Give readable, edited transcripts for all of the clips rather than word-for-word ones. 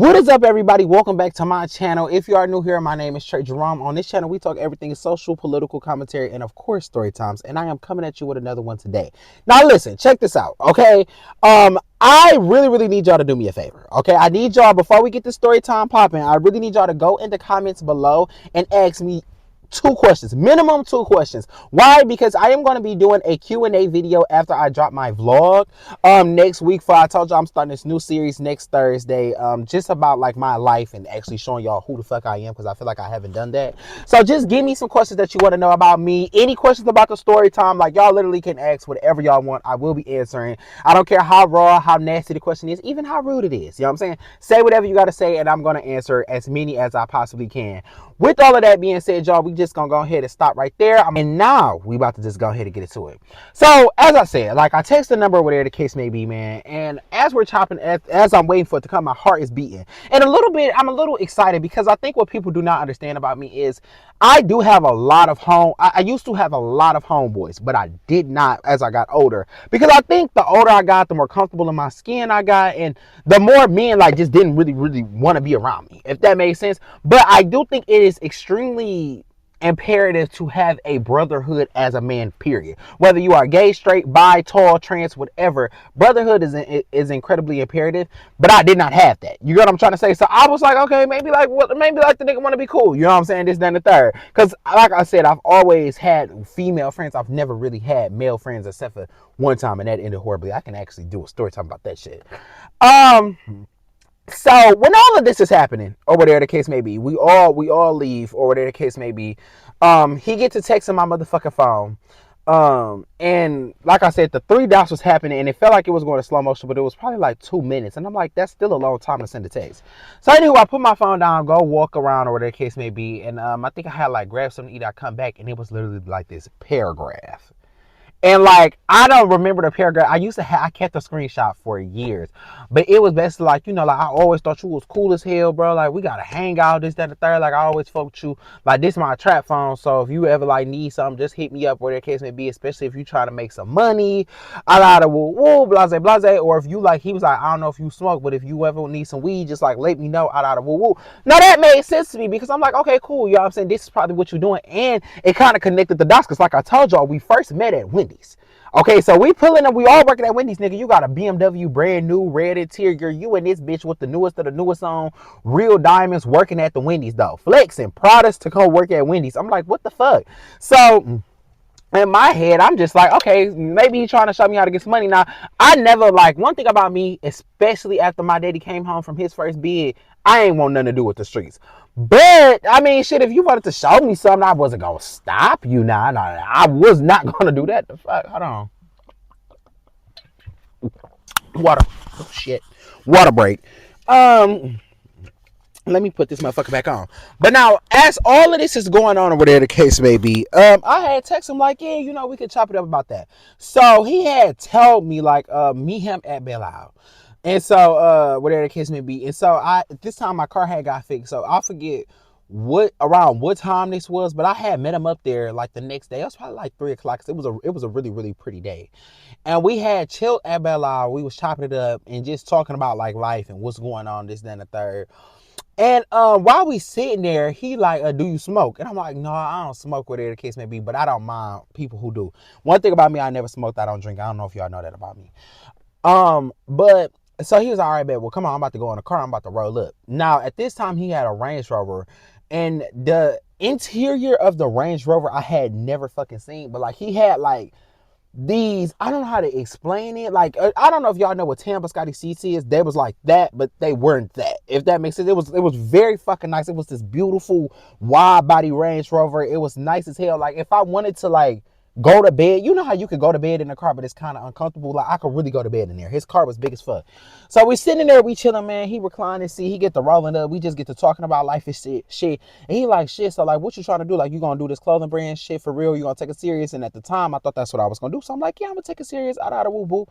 What is up, everybody? Welcome back to my channel. If you are new here, my name is Trey Jerome. On this channel, we talk everything social, political commentary, and of course, story times. And I am coming at you with another one today. Now, listen, check this out, okay? I really need y'all to do me a favor, okay? I need y'all, before we get the story time popping, I really need y'all to go in the comments below and ask me two questions, minimum two questions. Why? Because I am going to be doing a Q&A video after I drop my vlog next week. For I told you I'm starting this new series next Thursday, just about like my life and actually showing y'all who the fuck I am, because I feel like I haven't done that. So just give me some questions that you want to know about me. Any questions about the story time, like y'all literally can ask whatever y'all want. I will be answering. I don't care how raw, how nasty the question is, even how rude it is. You know what I'm saying? Say whatever you got to say and I'm going to answer as many as I possibly can. With all of that being said, y'all, we just gonna go ahead and stop right there. And now we about to just go ahead and get into it. So as I said, like, I text the number, whatever the case may be, man. And as we're chopping, as I'm waiting for it to come, my heart is beating. And I'm a little excited because I think what people do not understand about me is I do have a lot of I used to have a lot of homeboys, but I did not as I got older. Because I think the older I got, the more comfortable in my skin I got, and the more men like just didn't really want to be around me, if that makes sense. But I do think it is extremely imperative to have a brotherhood as a man, period. Whether you are gay, straight, bi, tall, trans, whatever, brotherhood is incredibly imperative. But I did not have that. You know what I'm trying to say? So I was like, okay, maybe like the nigga want to be cool. You know what I'm saying? This, then the third. Because like I said, I've always had female friends. I've never really had male friends except for one time, and that ended horribly. I can actually do a story time about that shit. So when all of this is happening, or whatever the case may be, we all leave, or whatever the case may be. He gets a text on my motherfucking phone. And like I said, the 3 dots was happening, and it felt like it was going to slow motion, but it was probably like 2 minutes, and I'm like, that's still a long time to send a text. So anyway, I put my phone down, go walk around, or whatever the case may be, and I think I had like grabbed something to eat. I come back, and it was literally like this paragraph. And like, I don't remember the paragraph. I kept the screenshot for years. But it was basically like, like, I always thought you was cool as hell, bro. Like, we gotta hang out, this, that, and the third. Like, I always fuck with you. Like, this is my trap phone. So if you ever like need something, just hit me up, whatever the case may be, especially if you try to make some money. I gotta woo, blase, blase. Or if you like, he was like, I don't know if you smoke, but if you ever need some weed, just like let me know. I gotta woo. Now that made sense to me because I'm like, okay, cool. You know what I'm saying? This is probably what you're doing. And it kind of connected the dots because like I told y'all, we first met at Wendy's. Okay, so we pulling up, we all working at Wendy's, nigga. You got a BMW, brand new, red interior. You and this bitch with the newest of the newest on, real diamonds, working at the Wendy's, though. Flexing products to go work at Wendy's. I'm like, what the fuck? So in my head, I'm just like, okay, maybe he's trying to show me how to get some money. Now, I never, like, one thing about me, especially after my daddy came home from his first bid, I ain't want nothing to do with the streets. But, I mean, shit, if you wanted to show me something, I wasn't going to stop you now. No, I was not going to do that. The fuck? Hold on. Water. Oh, shit. Water break. Let me put this motherfucker back on. But now, as all of this is going on, or whatever the case may be, I had text him like, yeah, we could chop it up about that. So he had told me like, meet him at Belle Isle. And so, whatever the case may be. And so this time my car had got fixed. So I forget around what time this was, but I had met him up there like the next day. It was probably like 3:00 because it was a really pretty day. And we had chilled at Belle Isle. We was chopping it up and just talking about like life and what's going on, this, then the third. And while we sitting there, he like, do you smoke? And I'm like, no, I don't smoke, whatever the case may be, but I don't mind people who do. One thing about me, I never smoked, I don't drink. I don't know if y'all know that about me. But so he was all right, man. Well, come on, I'm about to go in the car. I'm about to roll up. Now, at this time, he had a Range Rover, and the interior of the Range Rover I had never fucking seen. But like, he had like these, I don't know how to explain it. Like, I don't know if y'all know what Tampa Scotty seats is. They was like that, but they weren't that. If that makes sense, it was very fucking nice. It was this beautiful wide body Range Rover. It was nice as hell. Like, if I wanted to like go to bed, you know how you could go to bed in the car, but it's kind of uncomfortable. Like, I could really go to bed in there. His car was big as fuck. So we sitting there, we chilling, man. He reclining, see, he get the rolling up. We just get to talking about life and shit. And he like, shit, so like, what you trying to do? Like, you gonna do this clothing brand shit for real? You gonna take it serious? And at the time, I thought that's what I was gonna do. So I'm like, yeah, I'm gonna take it serious. Out of woo boo.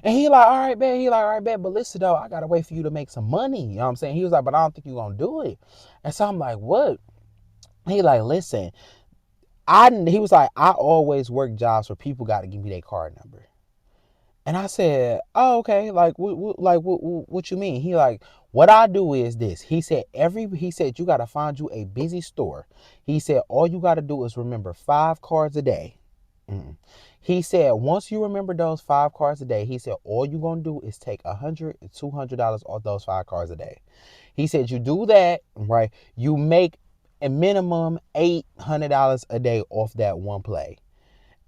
And he like, all right, man. He like, all right, man. But listen though, I gotta wait for you to make some money. You know what I'm saying? He was like, but I don't think you gonna do it. And so I'm like, what? He like, listen. He was like, I always work jobs where people got to give me their card number. And I said, "Oh, okay. Like, what you mean?" He like, "What I do is this." He said you gotta find you a busy store. He said all you gotta do is remember 5 cards a day. Mm. He said once you remember those 5 cards a day, he said all you gonna do is take $100 to $200 off those 5 cards a day. He said you do that, right? You make a minimum $800 a day off that one play.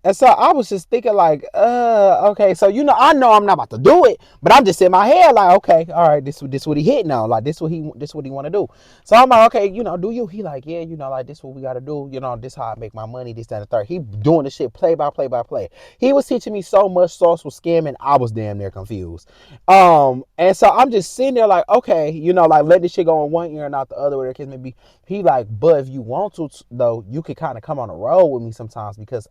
And so I was just thinking like, okay, so I know I'm not about to do it, but I'm just in my head like, okay, all right, this what he hitting on, like this what he want to do. So I'm like, okay, do you? He like, yeah, like this what we got to do, this how I make my money, this that and the third. He doing the shit play by play by play. He was teaching me so much sauce was scamming, I was damn near confused. And so I'm just sitting there like, okay, like let this shit go in one ear and out the other, where the kids maybe. He like, but if you want to though, you could kind of come on the road with me sometimes because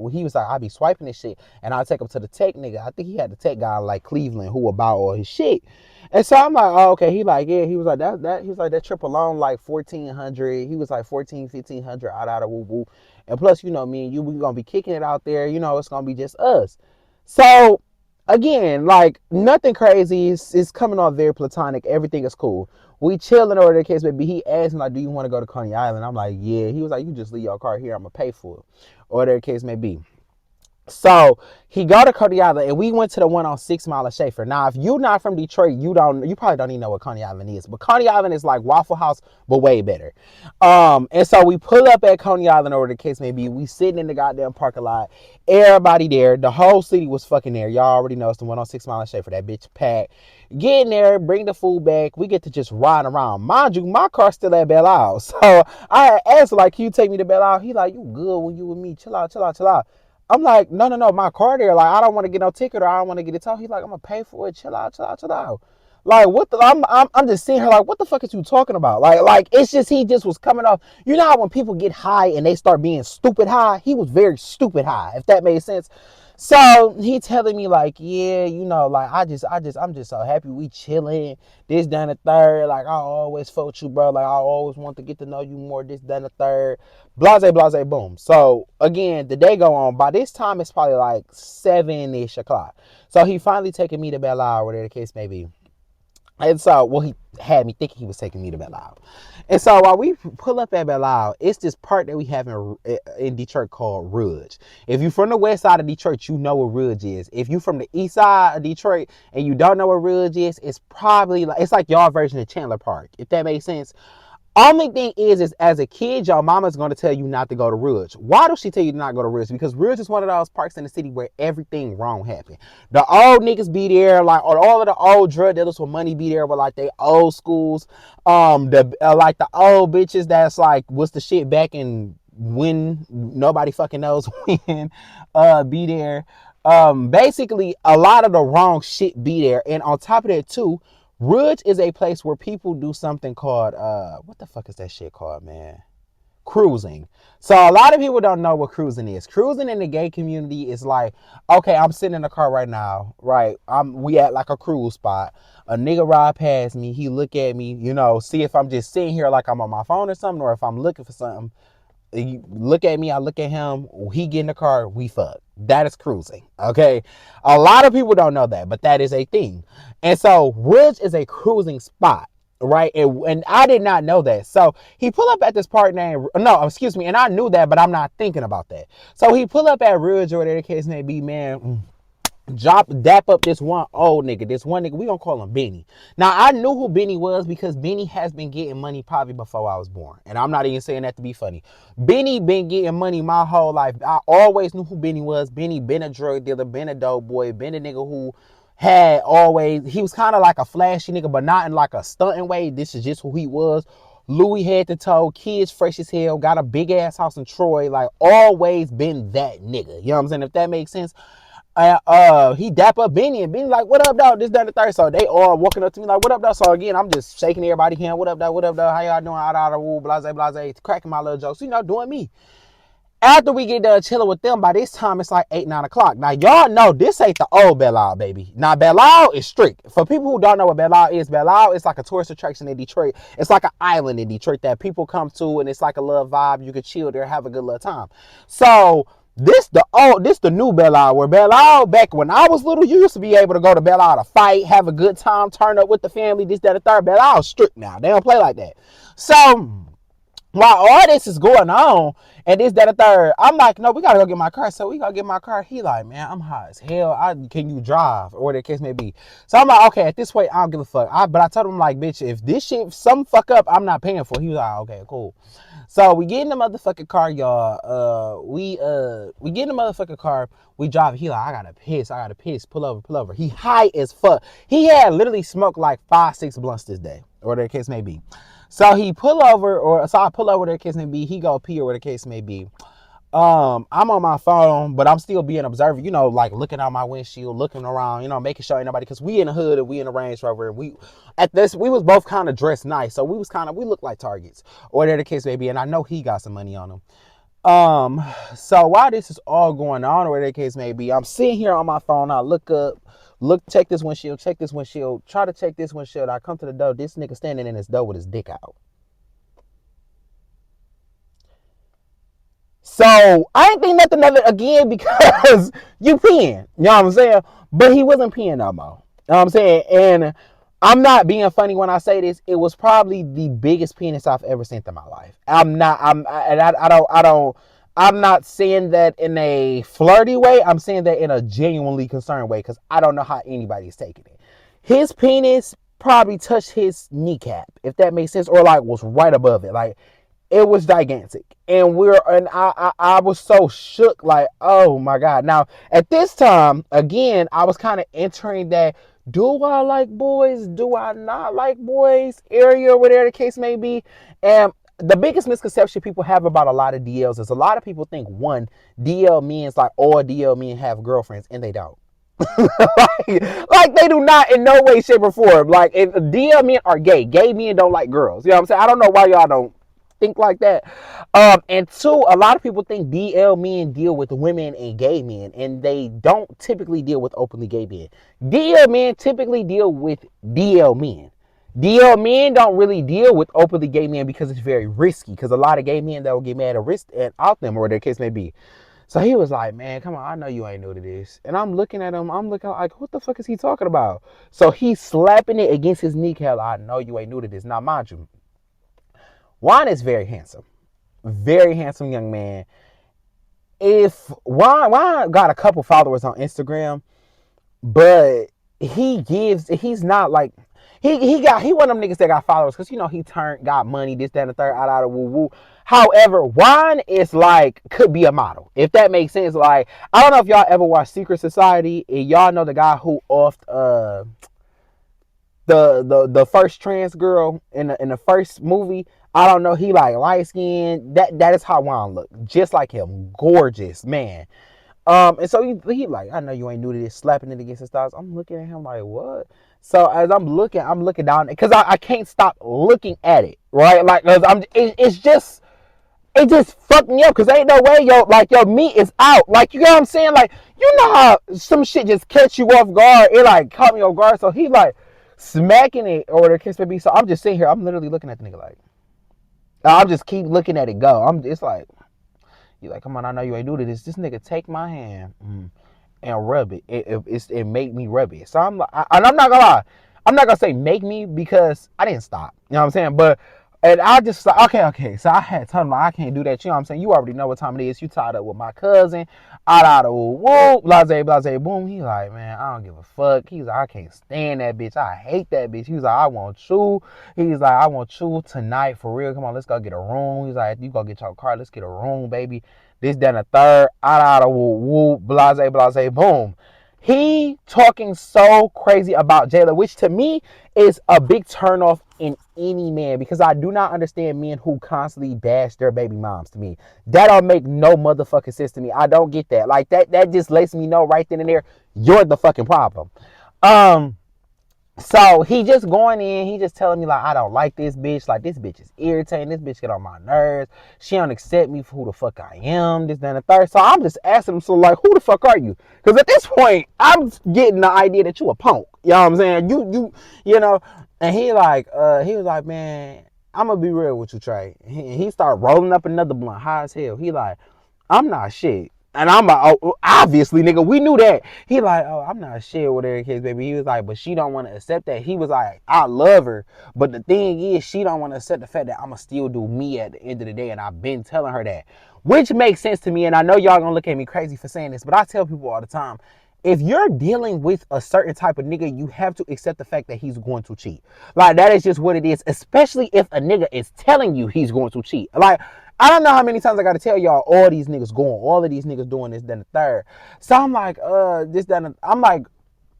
he was like, I be swiping this shit and I'll take him to the tech nigga. I think he had the tech guy like Cleveland who about all his shit. And so I'm like, oh, okay. He like, yeah, he was like he was like that trip alone like 1,400. He was like 1,500 out of woo woo. And plus, me and you, we gonna be kicking it out there, it's gonna be just us. So again, like nothing crazy. It's coming off very platonic. Everything is cool. We chilling over the case, baby. He asked me like, "Do you want to go to Coney Island?" I'm like, "Yeah." He was like, "You just leave your car here. I'm gonna pay for it," or whatever the case may be. So he go to Coney Island, and we went to the one on 6 Mile of Schaefer. Now, if you're not from Detroit, you probably don't even know what Coney Island is. But Coney Island is like Waffle House, but way better. And so we pull up at Coney Island, or the case may be. We sitting in the goddamn parking lot. Everybody there. The whole city was fucking there. Y'all already know it's the one on 6 Mile of Schaefer. That bitch packed. Get in there, bring the food back. We get to just ride around. Mind you, my car's still at Belle Isle. So I had asked, like, can you take me to Belle Isle? He like, you good when you with me. Chill out, chill out, chill out. I'm like, no, my car there. Like, I don't want to get no ticket or I don't want to get it towed. He's like, I'm gonna pay for it. Chill out, chill out, chill out. Like, what the? I'm just sitting here like, what the fuck is you talking about? Like it's just he just was coming off. You know how when people get high and they start being stupid high? He was very stupid high, if that made sense. So he telling me like, yeah, like I'm just so happy we chilling. This, done the third. Like I always felt you, bro. Like I always want to get to know you more. This, done the third. Blase, blase, boom. So again, the day go on. By this time, it's probably like 7-ish o'clock. So he finally taking me to Belle Isle, whatever the case may be. And so, well, he had me thinking he was taking me to Belle Isle. And so while we pull up at Belle Isle, it's this part that we have in Detroit called Ridge. If you're from the west side of Detroit, you know what Ridge is. If you're from the east side of Detroit and you don't know what Ridge is, it's probably like, it's like y'all version of Chandler Park, if that makes sense. Only thing is as a kid, your mama's going to tell you not to go to Ridge. Why does she tell you to not go to Ridge? Because Ridge is one of those parks in the city where everything wrong happened. The old niggas be there, like, or all of the old drug dealers with money be there, with like they old schools. Like the old bitches that's like, what's the shit back in when nobody fucking knows when, be there. Basically, a lot of the wrong shit be there, and on top of that too. Ridge is a place where people do something called, what the fuck is that shit called, man? Cruising. So a lot of people don't know what cruising is. Cruising in the gay community is like, okay, I'm sitting in a car right now, right? We at like a cruise spot. A nigga ride past me, he look at me, see if I'm just sitting here like I'm on my phone or something, or if I'm looking for something. You look at me, I look at him, he get in the car, we fuck. That is cruising, okay? A lot of people don't know that, but that is a thing. And so Ridge is a cruising spot, right? And I did not know that. So he pull up at this part named, no, excuse me, and I knew that, but I'm not thinking about that. So he pull up at Ridge, or whatever the case may be, man. Dap up this one old nigga. This one nigga, we gonna call him Benny. Now, I knew who Benny was because Benny has been getting money probably before I was born. And I'm not even saying that to be funny. Benny been getting money my whole life. I always knew who Benny was. Benny been a drug dealer, been a dope boy, been a nigga who he was kind of like a flashy nigga, but not in like a stunting way. This is just who he was. Louis head to toe, kids fresh as hell, got a big ass house in Troy, like always been that nigga. You know what I'm saying? If that makes sense. He dap up Benny and Benny like, what up, dog? This, that, and the third. So they all walking up to me like, what up, dog? So again, I'm just shaking everybody's hand. What up, dog? What up, dog? How y'all doing? Out, woo, blase, blase, cracking my little jokes. Doing me. After we get done chilling with them, by this time it's like 8, 9 o'clock. Now y'all know this ain't the old Belle Isle, baby. Now Belle Isle is strict. For people who don't know what Belle Isle is like a tourist attraction in Detroit. It's like an island in Detroit that people come to, and it's like a little vibe. You can chill there, have a good little time. So This the new Belle Isle. Where Belle Isle, back when I was little, you used to be able to go to Belle Isle to fight, have a good time, turn up with the family, this, that, and the third. Belle Isle's strict now. They don't play like that. So while all this is going on, and this, that, and third, I'm like, no, we gotta go get my car. So we gotta get my car. He like, man, I'm hot as hell. Can you drive? Or whatever the case may be. So I'm like, okay, at this point, I don't give a fuck. But I told him, like, bitch, if this shit, some fuck up, I'm not paying for it. He was like, okay, cool. So we get in the motherfucking car, y'all. We get in the motherfucking car. We drive. He like, I gotta piss. Pull over. He high as fuck. He had literally smoked like 5-6 blunts this day, or whatever the case may be. So he pull over, so I pull over, whatever the case may be. He go pee, or whatever the case may be. I'm on my phone, but I'm still being observant, like looking out my windshield, looking around, making sure ain't nobody, because we in the hood and we in the Range Rover, and we was both kind of dressed nice, so we look like targets, or whatever the case may be, and I know he got some money on him. So while this is all going on, or whatever the case may be, I'm sitting here on my phone, I look up, check this windshield, try to check this windshield, I come to the door, this nigga standing in his door with his dick out. So I ain't think nothing of it again because you peeing. You know what I'm saying? But he wasn't peeing no more. You know what I'm saying? And I'm not being funny when I say this. It was probably the biggest penis I've ever seen in my life. I'm not saying that in a flirty way. I'm saying that in a genuinely concerned way because I don't know how anybody's taking it. His penis probably touched his kneecap, if that makes sense, or like was right above it. Like, it was gigantic, and I was so shook, like, oh my god. Now at this time, again, I was kind of entering that, do I like boys, do I not like boys area, whatever the case may be. And the biggest misconception people have about a lot of DLs is a lot of people think, one, DL means like all DL men have girlfriends, and they don't. like they do not in no way, shape, or form. Like, if DL men are gay men don't like girls. You know what I'm saying? I don't know why y'all don't think like that. And two, a lot of people think DL men deal with women and gay men, and they don't typically deal with openly gay men. DL men typically deal with DL men. DL men don't really deal with openly gay men because it's very risky. Because a lot of gay men that will get mad at risk and out them, or their case may be. So he was like, man, come on, I know you ain't new to this. And I'm looking at him, I'm looking like, what the fuck is he talking about? So he's slapping it against his kneecap. I know you ain't new to this. Now, mind you, Juan is very handsome young man. If Juan got a couple followers on Instagram, but he's not like, he one of them niggas that got followers because he got money, this, that, and the third, out of woo woo. However, Juan is like, could be a model, if that makes sense. Like, I don't know if y'all ever watched Secret Society, and y'all know the guy who offed the first trans girl in the first movie. I don't know, he like light skinned. That is how Juan look, just like him, gorgeous man. And so he like, I know you ain't new to this, slapping it against his thighs. I'm looking at him like, what? So as I'm looking down, because I can't stop looking at it, right? Like, cause it just fucked me up, because ain't no way your meat is out. Like, you know what I'm saying? Like, you know how some shit just catch you off guard? It like caught me off guard. So he like smacking it, or the kiss baby. So I'm just sitting here, I'm literally looking at the nigga like, I'll just keep looking at it go. I'm just like, you like, come on, I know you ain't new to this. This nigga take my hand and rub it. It make me rub it. So I'm like, and I'm not gonna lie, I'm not gonna say make me, because I didn't stop. You know what I'm saying? But and I just like, okay. So I had told him, like, I can't do that. You know what I'm saying? You already know what time it is. You tied up with my cousin. Out of whoop, blase, boom. He like, man, I don't give a fuck. He's like, I can't stand that bitch. I hate that bitch. He's like, I want you. He's like, I want you tonight for real. Come on, let's go get a room. He's like, you go get your car. Let's get a room, baby. This, that, and the third. Out of whoop, blase, boom. He talking so crazy about Jayla, which to me is a big turnoff in any man, because I do not understand men who constantly bash their baby moms. To me, that don't make no motherfucking sense to me. I don't get that. Like, that just lets me know right then and there, you're the fucking problem. So he just going in, he just telling me like, I don't like this bitch. Like, this bitch is irritating. This bitch get on my nerves. She don't accept me for who the fuck I am. This, that, and the third. So I'm just asking him, so like, who the fuck are you? Because at this point, I'm getting the idea that you a punk. You know what I'm saying? You know. And he was like, man, I'm gonna be real with you, Trey. He started rolling up another blunt, high as hell. He like, I'm not shit. And I'm like, oh, obviously, nigga, we knew that. He like, oh, I'm not shit with her kids, baby. He was like, but she don't want to accept that. He was like, I love her, but the thing is, she don't want to accept the fact that I'ma still do me at the end of the day, and I've been telling her that, which makes sense to me. And I know y'all gonna look at me crazy for saying this, but I tell people all the time, if you're dealing with a certain type of nigga, you have to accept the fact that he's going to cheat. Like, that is just what it is, especially if a nigga is telling you he's going to cheat. Like, I don't know how many times I gotta tell y'all all these niggas going, all of these niggas doing this, then the third. So I'm like, this, then I'm like,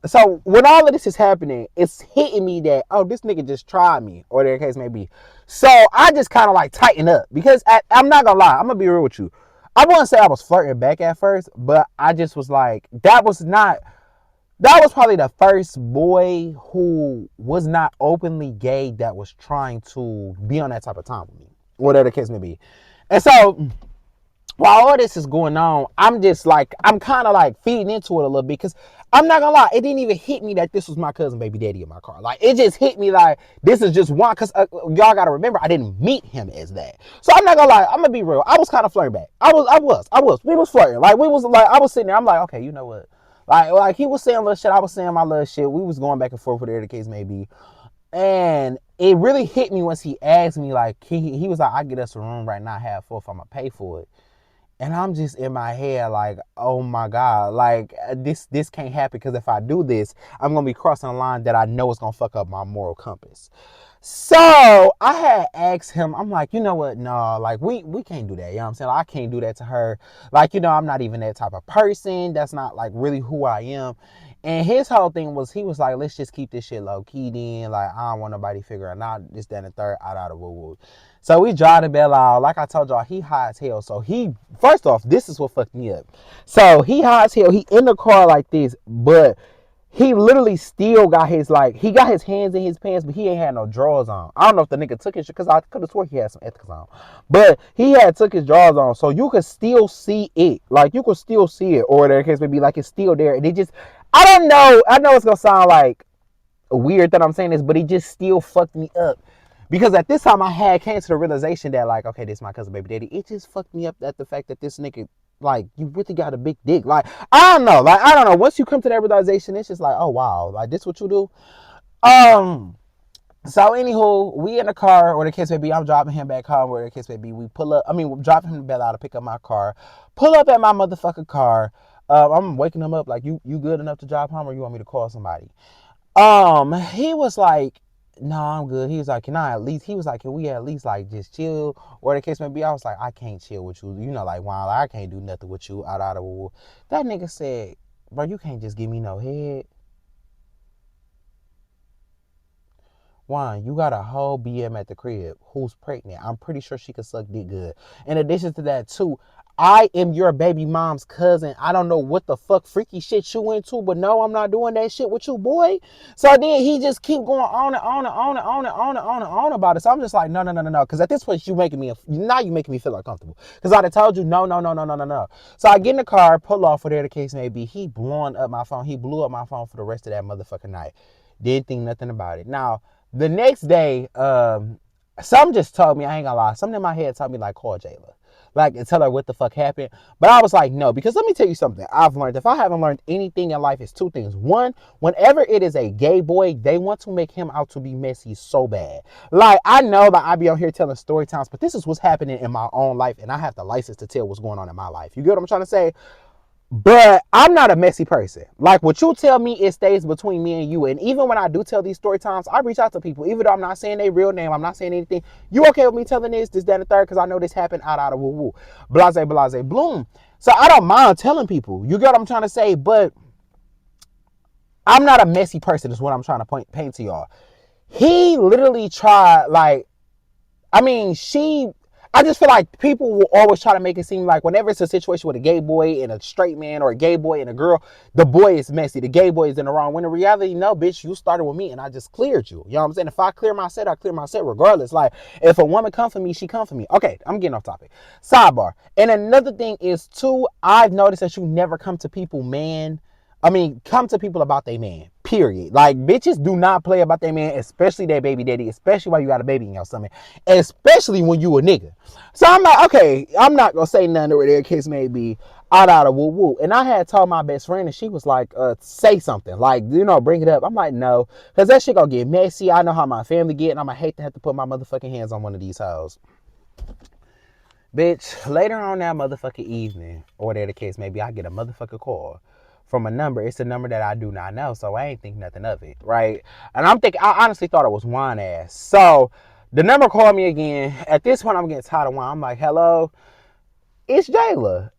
so when all of this is happening, it's hitting me that, oh, this nigga just tried me, or their case may be. So I just kind of like tighten up because I'm not gonna lie, I'm gonna be real with you. I wouldn't say I was flirting back at first, but I just was like, that was probably the first boy who was not openly gay that was trying to be on that type of time with me, whatever the case may be. And so while all this is going on, I'm just like, I'm kind of like feeding into it a little bit because I'm not gonna lie, it didn't even hit me that this was my cousin baby daddy in my car. Like, it just hit me like this is just one, because y'all gotta remember I didn't meet him as that. So I'm not gonna lie, I'm gonna be real. I was kind of flirting back. We was flirting. Like, we was like, I was sitting there. I'm like, okay, you know what? Like he was saying little shit, I was saying my little shit. We was going back and forth, whatever the case may be. And it really hit me once he asked me, like, he was like, I get us a room right now, half full, if I'm gonna pay for it. And I'm just in my head like, oh my God, like this can't happen, because if I do this, I'm gonna be crossing a line that I know is gonna fuck up my moral compass. So I had asked him, I'm like, you know what? No, like we can't do that. You know what I'm saying? Like, I can't do that to her. Like, I'm not even that type of person. That's not like really who I am. And his whole thing was, he was like, let's just keep this shit low key then. Like, I don't want nobody figuring out this, that, and the third, out of woo woo. So we drive to Belle Isle. Like I told y'all, he high as hell. So first off, this is what fucked me up. So he high as hell. He in the car like this, but he literally still got his, like, he got his hands in his pants, but he ain't had no drawers on. I don't know if the nigga took his shit, because I could have swore he had some ethics on. But he had took his drawers on, so you could still see it. Like, you could still see it, or in case maybe, like, it's still there. And it just, I don't know. I know it's going to sound like weird that I'm saying this, but it just still fucked me up. Because at this time, I had came to the realization that, like, okay, this is my cousin baby daddy. It just fucked me up at the fact that this nigga, like, you really got a big dick. Like, I don't know. Like, I don't know. Once you come to that realization, it's just like, oh, wow. Like, this what you do? So, anywho, we in the car, or the case may be, I'm driving him back home, or the case may be, we pull up. I mean, we're driving him to Belle Isle to pick up my car. Pull up at my motherfucking car. I'm waking him up like, you good enough to drive home, or you want me to call somebody? He was like, no, I'm good. He was like, can I at least, he was like, can we at least like just chill? Or the case may be, I was like, I can't chill with you. Like, wow, like, I can't do nothing with you out of. That nigga said, bro, you can't just give me no head. Juan, you got a whole BM at the crib who's pregnant. I'm pretty sure she could suck dick good. In addition to that, too, I am your baby mom's cousin. I don't know what the fuck freaky shit you into, but no, I'm not doing that shit with you, boy. So then he just keep going on and on and on and on and on and on and on about it. So I'm just like, no. Because at this point, you making me feel uncomfortable. Because I'd have told you, no. So I get in the car, pull off, whatever the case may be. He blowing up my phone. He blew up my phone for the rest of that motherfucking night. Didn't think nothing about it. Now, the next day, some just told me, I ain't gonna lie, something in my head told me, like, call Jayla. Like, and tell her what the fuck happened. But I was like, no, because let me tell you something. I've learned, if I haven't learned anything in life, it's two things. One, whenever it is a gay boy, they want to make him out to be messy so bad. Like, I know that I be out here telling story times, but this is what's happening in my own life, and I have the license to tell what's going on in my life. You get what I'm trying to say? But I'm not a messy person. Like, what you tell me, it stays between me and you. And even when I do tell these story times, I reach out to people. Even though I'm not saying their real name, I'm not saying anything. You okay with me telling this, that, and the third? Because I know this happened out of woo woo. Blase, bloom. So I don't mind telling people. You get what I'm trying to say? But I'm not a messy person is what I'm trying to paint to y'all. He literally tried, like, I just feel like people will always try to make it seem like whenever it's a situation with a gay boy and a straight man, or a gay boy and a girl, the boy is messy. The gay boy is in the wrong. When in reality, no, bitch, you started with me and I just cleared you. You know what I'm saying? If I clear my set, I clear my set regardless. Like, if a woman come for me, she come for me. Okay, I'm getting off topic. Sidebar. And another thing is, too, I've noticed that you never come to people, come to people about their man. Period. Like, bitches do not play about their man, especially their baby daddy, especially while you got a baby in your stomach, especially when you a nigga. So I'm like, okay, I'm not gonna say nothing or whatever the case may be, out of woo woo. And I had told my best friend, and she was like, say something, like, bring it up. I'm like, no, because that shit gonna get messy. I know how my family get, and I'm gonna hate to have to put my motherfucking hands on one of these hoes. Bitch, later on that motherfucking evening, or whatever the case may be, I get a motherfucking call from a number. It's a number that I do not know, so I ain't think nothing of it, right? And I honestly thought it was wine ass. So the number called me again. At this point, I'm getting tired of wine. I'm like, hello, it's Jayla.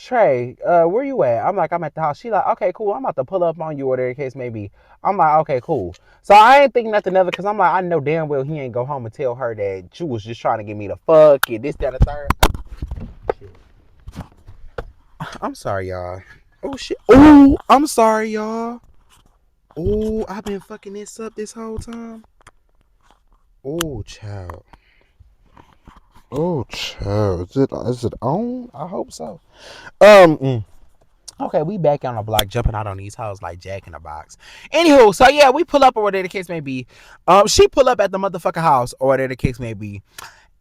Trey, where you at? I'm like, I'm at the house. She like, okay, cool. I'm about to pull up on you, whatever the case may be. I'm like, okay, cool. So I ain't think nothing of it, because I'm like, I know damn well he ain't go home and tell her that you was just trying to get me to fuck it, this, that, and the third. Shit. I'm sorry, y'all. Oh, shit. Oh, I'm sorry, y'all. Oh, I've been fucking this up this whole time. Oh, child. Oh, child. Is it on? I hope so. Okay, we back on the block, jumping out on these hoes like Jack in the Box. Anywho, so yeah, we pull up or whatever the case may be. She pull up at the motherfucking house or whatever the case may be.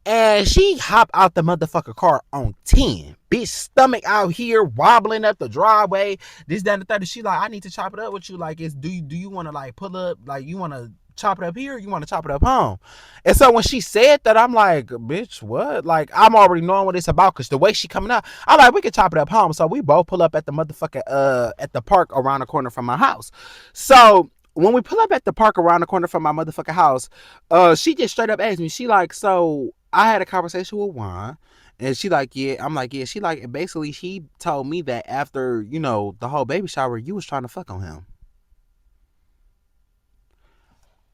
And she hop out the motherfucking car on 10. Bitch, stomach out here, wobbling up the driveway. This, that, and the third. She like, I need to chop it up with you. Like, do you want to like pull up? Like, you want to chop it up here? Or you want to chop it up home? And so when she said that, I'm like, bitch, what? Like, I'm already knowing what it's about, because the way she coming out, I'm like, we can chop it up home. So we both pull up at the motherfucking at the park around the corner from my house. So when we pull up at the park around the corner from my motherfucking house, she just straight up asked me, she like, so I had a conversation with Juan, and she like, yeah. I'm like, yeah. She like, basically, she told me that after, the whole baby shower, you was trying to fuck on him.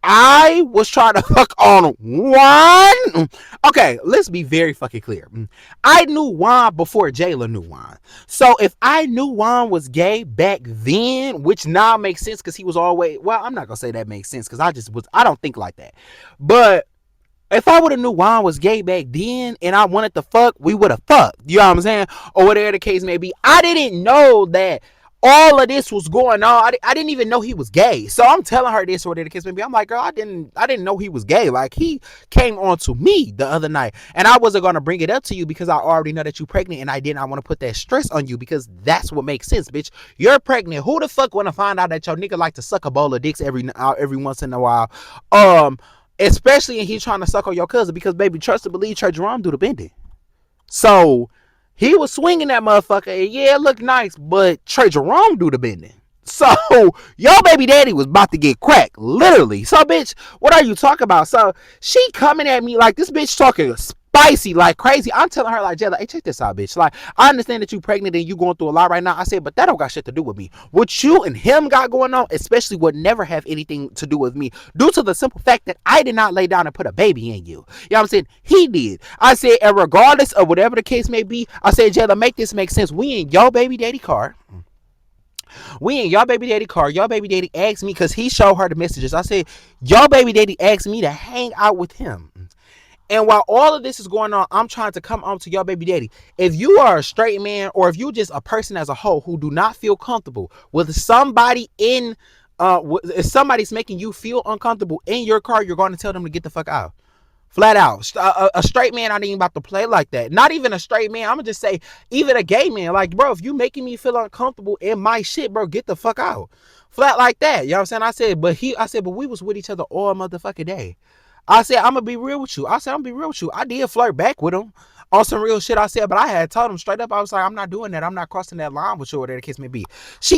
I was trying to fuck on Juan. Okay, let's be very fucking clear. I knew Juan before Jayla knew Juan. So if I knew Juan was gay back then, which now makes sense because he was always, well, I'm not gonna say that makes sense because I don't think like that. But if I would have knew Juan was gay back then and I wanted to fuck, we would have fucked. You know what I'm saying? Or whatever the case may be. I didn't know that all of this was going on. I didn't even know he was gay. So I'm telling her this or whatever the case may be. I'm like, girl, I didn't know he was gay. Like, he came on to me the other night. And I wasn't going to bring it up to you because I already know that you're pregnant, and I want to put that stress on you because that's what makes sense, bitch. You're pregnant. Who the fuck want to find out that your nigga like to suck a bowl of dicks every once in a while? Especially if he's trying to suck on your cousin, because baby, trust and believe, Trey Jerome do the bending. So he was swinging that motherfucker, and yeah, it looked nice, but Trey Jerome do the bending. So your baby daddy was about to get cracked, literally. So bitch, what are you talking about? So she coming at me like this bitch talking spicy like crazy. I'm telling her like, Jayla, hey, check this out, bitch. Like, I understand that you pregnant and you going through a lot right now. I said, but that don't got shit to do with me. What you and him got going on, especially, would never have anything to do with me, due to the simple fact that I did not lay down and put a baby in you. You know what I'm saying? He did. I said, and regardless of whatever the case may be, I said, Jayla, make this make sense. We in your baby daddy car. We in y'all baby daddy car. Y'all baby daddy asked me, because he showed her the messages. I said, y'all baby daddy asked me to hang out with him. And while all of this is going on, I'm trying to come on to your baby daddy. If you are a straight man, or if you just a person as a whole who do not feel comfortable with somebody if somebody's making you feel uncomfortable in your car, you're going to tell them to get the fuck out. Flat out. A straight man, I ain't even about to play like that. Not even a straight man. I'm going to just say, even a gay man. Like, bro, if you making me feel uncomfortable in my shit, bro, get the fuck out. Flat like that. You know what I'm saying? I said, but we was with each other all motherfucking day. I said, I'm going to be real with you. I did flirt back with him on some real shit. I said, but I had told him straight up. I was like, I'm not doing that. I'm not crossing that line with you, or whatever the case may be.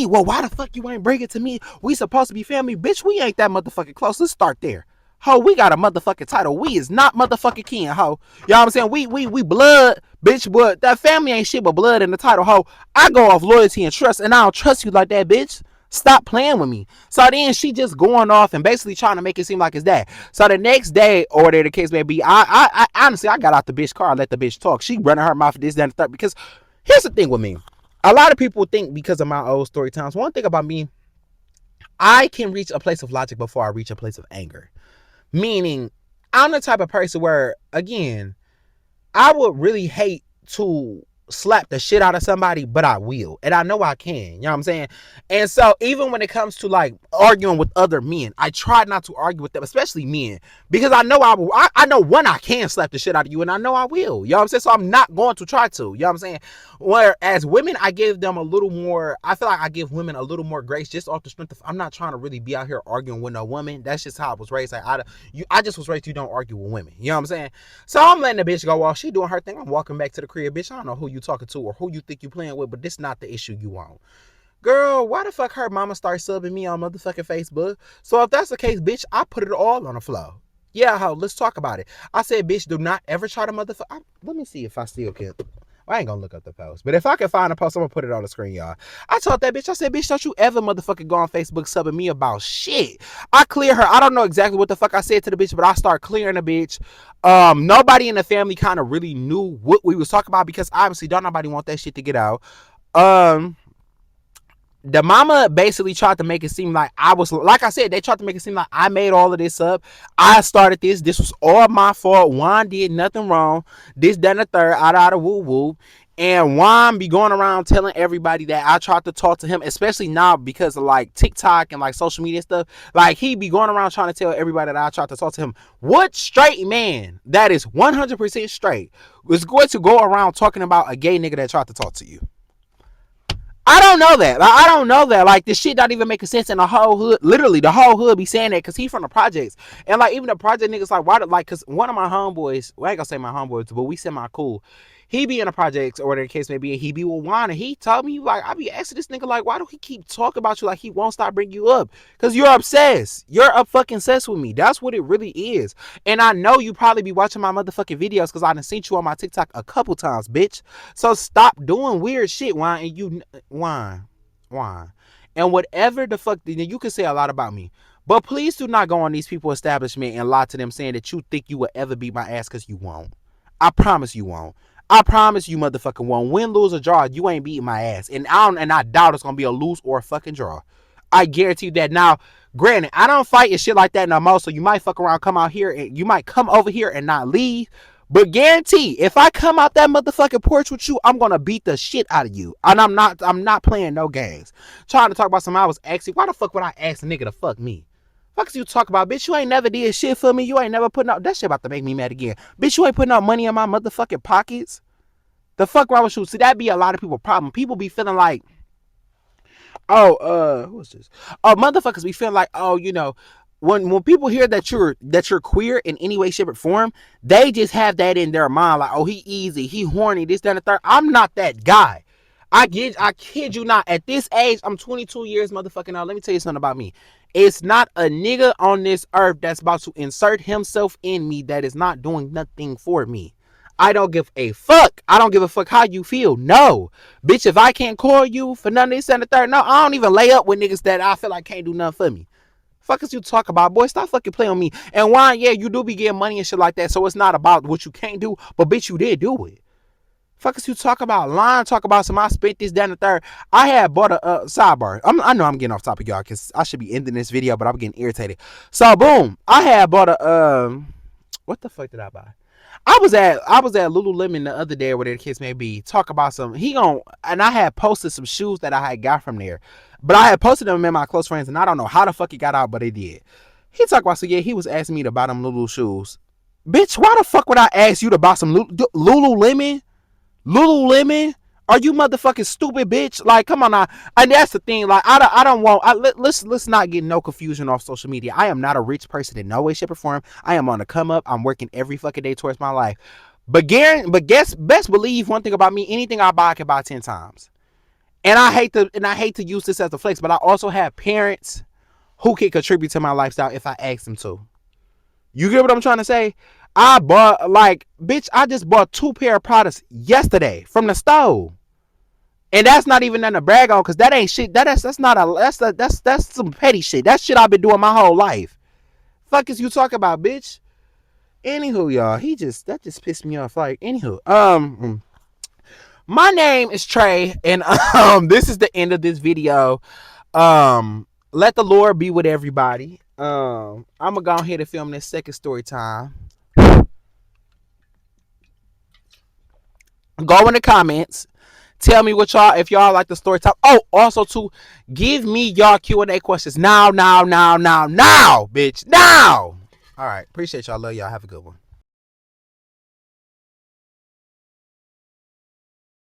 Well, why the fuck you ain't bring it to me? We supposed to be family. Bitch, we ain't that motherfucking close. Let's start there. Ho, we got a motherfucking title. We is not motherfucking kin, ho. You know what I'm saying? We blood, bitch, but that family ain't shit but blood in the title, ho. I go off loyalty and trust, and I don't trust you like that, bitch. Stop playing with me. So then she just going off and basically trying to make it seem like it's that. So the next day, or whatever the case may be, I honestly, I got out the bitch car and let the bitch talk. She running her mouth this, that, and the third. Because here's the thing with me. A lot of people think, because of my old story times, one thing about me, I can reach a place of logic before I reach a place of anger. Meaning, I'm the type of person where, again, I would really hate to slap the shit out of somebody, but I will. And I know I can. You know what I'm saying? And so even when it comes to like arguing with other men. I try not to argue with them, especially men, because I know I know one, I can slap the shit out of you, and I know I will. You know what I'm saying? So I'm not going to try to. You know what I'm saying? Whereas women, I give them a little more. I feel like I give women a little more grace just off the strength of I'm not trying to really be out here arguing with no woman. That's just how I was raised. Like I just was raised. You don't argue with women. You know what I'm saying? So I'm letting the bitch go off. She doing her thing. I'm walking back to the crib, bitch. I don't know who you talking to or who you think you playing with, but this not the issue you want. Girl, why the fuck her mama start subbing me on motherfucking Facebook? So if that's the case, bitch, I put it all on the floor. Yeah, ho, let's talk about it. I said, bitch, do not ever try to let me see if I still can. I ain't gonna look up the post. But if I can find a post, I'm gonna put it on the screen, y'all. I told that bitch, I said, bitch, don't you ever motherfucking go on Facebook subbing me about shit. I clear her. I don't know exactly what the fuck I said to the bitch, but I start clearing the bitch. Nobody in the family kind of really knew what we was talking about because obviously don't nobody want that shit to get out. The mama basically tried to make it seem like I was, like I said, they tried to make it seem like I made all of this up. I started this. This was all my fault. Juan did nothing wrong. This, that, and the third, out of woo woo. And Juan be going around telling everybody that I tried to talk to him, especially now because of like TikTok and like social media and stuff. Like he be going around trying to tell everybody that I tried to talk to him. What straight man that is 100% straight was going to go around talking about a gay nigga that tried to talk to you? I don't know that. Like, I don't know that. Like, this shit not even making sense in the whole hood. Literally, the whole hood be saying that because he from the projects. And, like, even the project niggas, like, why? Like, because one of my homeboys, well, I ain't gonna say my homeboys, but we semi-cool. He be in the projects or whatever the case may be, and he be with Juan, and he told me, like, I be asking this nigga, like, why do he keep talking about you like he won't stop bringing you up? Because you're obsessed. You're up fucking obsessed with me. That's what it really is. And I know you probably be watching my motherfucking videos because I done seen you on my TikTok a couple times, bitch. So stop doing weird shit, Juan, and you, Juan. And whatever the fuck, you can say a lot about me. But please do not go on these people establishment and lie to them saying that you think you will ever beat my ass because you won't. I promise you won't. I promise you motherfucking won't. Win, lose, or draw, you ain't beating my ass. And I doubt it's gonna be a lose or a fucking draw. I guarantee you that. Now, granted, I don't fight and shit like that no more, so you might fuck around, come out here, and you might come over here and not leave. But guarantee, if I come out that motherfucking porch with you, I'm gonna beat the shit out of you. And I'm not playing no games. Trying to talk about something I was asking. Why the fuck would I ask a nigga to fuck me? Fuck you talk about, bitch, you ain't never did shit for me. You ain't never putting out, that shit about to make me mad again. Bitch, you ain't putting out money in my motherfucking pockets. The fuck wrong with you? See, that be a lot of people's problem. People be feeling like, oh, who is this? Oh, motherfuckers be feeling like, oh, you know, when people hear that you're queer in any way, shape, or form, they just have that in their mind, like, oh, he easy, he horny, this, that, and the third. I'm not that guy. I kid you not. At this age, I'm 22 years motherfucking old. Let me tell you something about me. It's not a nigga on this earth that's about to insert himself in me that is not doing nothing for me. I don't give a fuck. I don't give a fuck how you feel. No. Bitch, if I can't call you for none of this and the third, no, I don't even lay up with niggas that I feel like can't do nothing for me. Fuck is you talk about, boy? Stop fucking playing on me. And why? Yeah, you do be getting money and shit like that, so it's not about what you can't do, but bitch, you did do it. Fuck is you talk about? Lying, talk about some I spent this, down the third. I had bought a sidebar. I know I'm getting off topic, y'all, because I should be ending this video, but I'm getting irritated. So boom, I had bought a what the fuck did I buy? I was at Lululemon the other day, or whatever the case may be. Talk about some. And I had posted some shoes that I had got from there, but I had posted them in my close friends, and I don't know how the fuck it got out, but it did. He talked about, so yeah, he was asking me to buy them Lulu shoes. Bitch, why the fuck would I ask you to buy some Lululemon? Lululemon? Are you motherfucking stupid, bitch? Like, come on now. And that's the thing. Like, I don't want. Let's not get no confusion off social media. I am not a rich person in no way, shape, or form. I am on the come up. I'm working every fucking day towards my life. But best believe one thing about me. Anything I buy, I can buy 10 times. And I hate to use this as a flex, but I also have parents who can contribute to my lifestyle if I ask them to. You get what I'm trying to say? I bought, like, bitch, I just bought 2 pair of products yesterday from the store. And that's not even nothing to brag on, because that ain't shit. That's some petty shit. That's shit I've been doing my whole life. Fuck is you talking about, bitch? Anywho, y'all, that just pissed me off. Like, anywho, my name is Trey, and this is the end of this video. Let the Lord be with everybody. I'm gonna go ahead and film this second story time. Go in the comments. Tell me what y'all, if y'all like the story time. Oh, also to give me y'all Q&A questions now, bitch, now. All right, appreciate y'all. Love y'all. Have a good one.